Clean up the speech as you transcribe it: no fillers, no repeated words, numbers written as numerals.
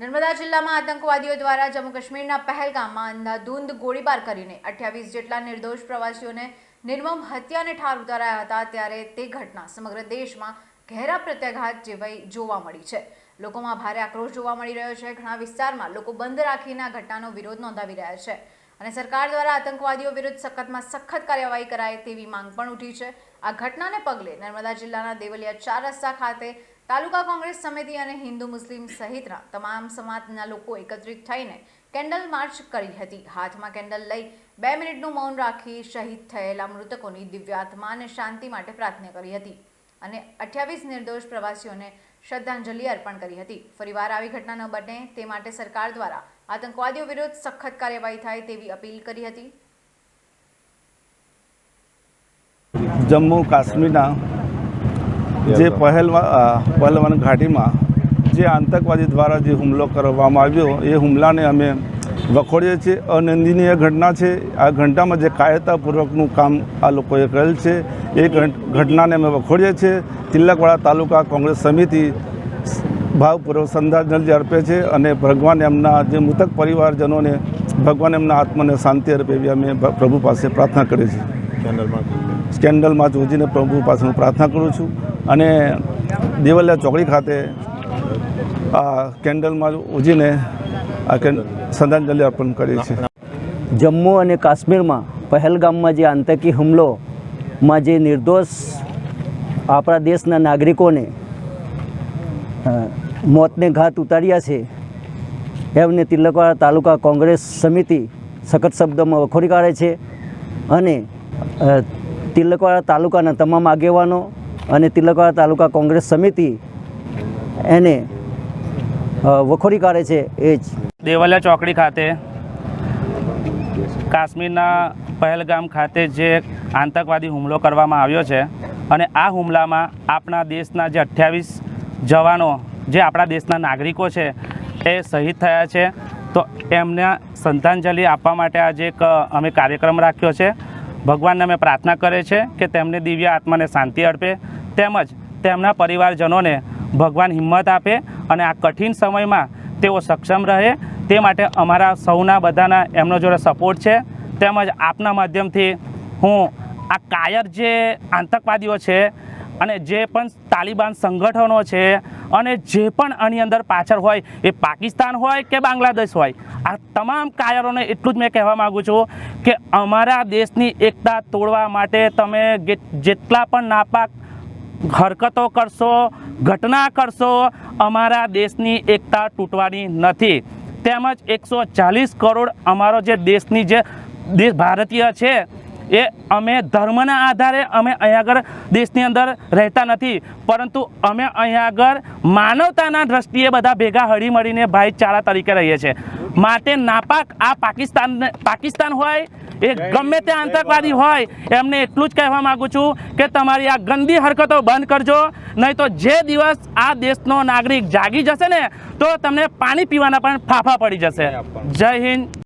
નર્મદા જિલ્લામાં આતંકવાદીઓ દ્વારા જમ્મુ કાશ્મીરના પહેલગામમાં અંધાધૂંધ ગોળીબાર કરીને 28 જેટલા નિર્દોષ પ્રવાસીઓને નિર્મમ હત્યાને ઠાર ઉતાર્યા હતા, ત્યારે તે ઘટના સમગ્ર દેશમાં ઘેરા પ્રત્યાઘાત જેવી જોવા મળી છે। લોકોમાં ભારે આક્રોશ જોવા મળી રહ્યો છે। ઘણા વિસ્તારમાં લોકો બંધ રાખીને આ ઘટનાનો વિરોધ નોંધાવી રહ્યા છે અને સરકાર દ્વારા આતંકવાદીઓ વિરુદ્ધ સખતમાં સખત કાર્યવાહી કરાય તેવી માંગ પણ ઉઠી છે। આ ઘટનાને પગલે નર્મદા જિલ્લાના દેવલિયા 4 રસ્તા ખાતે તાલુકા કોંગ્રેસ સમિતિ અને હિન્દુ મુસ્લિમ સહિતના તમામ સમાજના લોકો એકત્રિત થઈને કેન્ડલ માર્ચ કરી હતી। હાથમાં કેન્ડલ લઈ 2 મિનિટનું મૌન રાખી શહીદ થયેલા મૃતકોની દિવ્યાત્માને શાંતિ માટે પ્રાર્થના કરી હતી અને 28 નિર્દોષ પ્રવાસીઓને શ્રદ્ધાંજલિ અર્પણ કરી હતી। ફરીવાર આવી ઘટના ન બને તે માટે સરકાર દ્વારા આતંકવાદીઓ વિરુદ્ધ સખત કાર્યવાહી થાય તેવી અપીલ કરી હતી। જમ્મુ કાશ્મીરના જે પહેલવાન ઘાટીમાં જે આતંકવાદી દ્વારા જે હુમલો કરવામાં આવ્યો એ હુમલાને અમે વખોડીએ છીએ। અનિંદનીય ઘટના છે। આ ઘટનામાં જે કાયરતાપૂર્વકનું કામ આ લોકોએ કરેલ છે એ ઘટનાને અમે વખોડીએ છીએ। તિલકવાડા તાલુકા કોંગ્રેસ સમિતિ ભાવપૂર્વક શ્રદ્ધાંજલિ અર્પે છે અને ભગવાન એમના જે મૃતક પરિવારજનોને ભગવાન એમના આત્માને શાંતિ અર્પે એવી અમે પ્રભુ પાસે પ્રાર્થના કરીએ છીએ। કેન્ડલમાં જોજીને પ્રભુ પાસે હું પ્રાર્થના કરું છું અને દેવલિયા ચોકડી ખાતે આ કેન્ડલમાં ઉજીને આ શ્રદ્ધાંજલિ અર્પણ કરીએ છીએ। જમ્મુ અને કાશ્મીરમાં પહેલગામમાં જે આતંકી હુમલોમાં જે નિર્દોષ આપણા દેશના નાગરિકોને મોતને ઘાટ ઉતાર્યા છે એમને તિલકવાડા તાલુકા કોંગ્રેસ સમિતિ સખત શબ્દોમાં વખોડી કાઢે છે અને તિલકવાડા તાલુકાના તમામ આગેવાનો અને તિલકવાડા તાલુકા કોંગ્રેસ સમિતિ એને વખોડી કાઢે છે। એ જ દેવલિયા ચોકડી ખાતે કાશ્મીરના પહેલગામ ખાતે જે આતંકવાદી હુમલો કરવામાં આવ્યો છે અને આ હુમલામાં આપણા દેશના જે 28 જવાનો જે આપણા દેશના નાગરિકો છે એ શહીદ થયા છે, તો એમને શ્રદ્ધાંજલિ આપવા માટે આજે એક અમે કાર્યક્રમ રાખ્યો છે। ભગવાનને અમે પ્રાર્થના કરે છે કે તેમને દિવ્ય આત્માને શાંતિ અર્પે તેમજ તેમના પરિવારજનોને ભગવાન હિંમત આપે અને આ કઠિન સમયમાં તેઓ સક્ષમ રહે તે માટે અમારા સૌના બધાના એમનો જોડે સપોર્ટ છે। તેમજ આપના માધ્યમથી હું આ કાયર જે આતંકવાદીઓ છે અને જે પણ તાલિબાન સંગઠનો છે અને જે પણ આની અંદર પાછળ હોય એ પાકિસ્તાન હોય કે બાંગ્લાદેશ હોય, આ તમામ કાયરોને એટલું જ મેં કહેવા માગું છું કે અમારા દેશની એકતા તોડવા માટે તમે જેટલા પણ નાપાક હરકતો કરશો, ઘટના કરશો, અમારા દેશની એકતા તૂટવાની નથી। તેમજ 140 કરોડ અમારો જે દેશની જે દેશ ભારતીય છે એ અમે ધર્મના આધારે અમે અહીંયા આગળ દેશની અંદર રહેતા નથી, પરંતુ અમે અહીંયા આગળ માનવતાના દૃષ્ટિએ બધા ભેગા હળી મળીને ભાઈચારા તરીકે રહીએ છીએ। માટે નાપાક આ પાકિસ્તાન હોય એ ગમે તે આતંકવાદી હોય એમને એટલું જ કહેવા માગું છું કે તમારી આ ગંદી હરકતો બંધ કરજો, નહીં તો જે દિવસ આ દેશનો નાગરિક જાગી જશે ને તો તમને પાણી પીવાના પણ ફાફા પડી જશે। જય હિન્દ।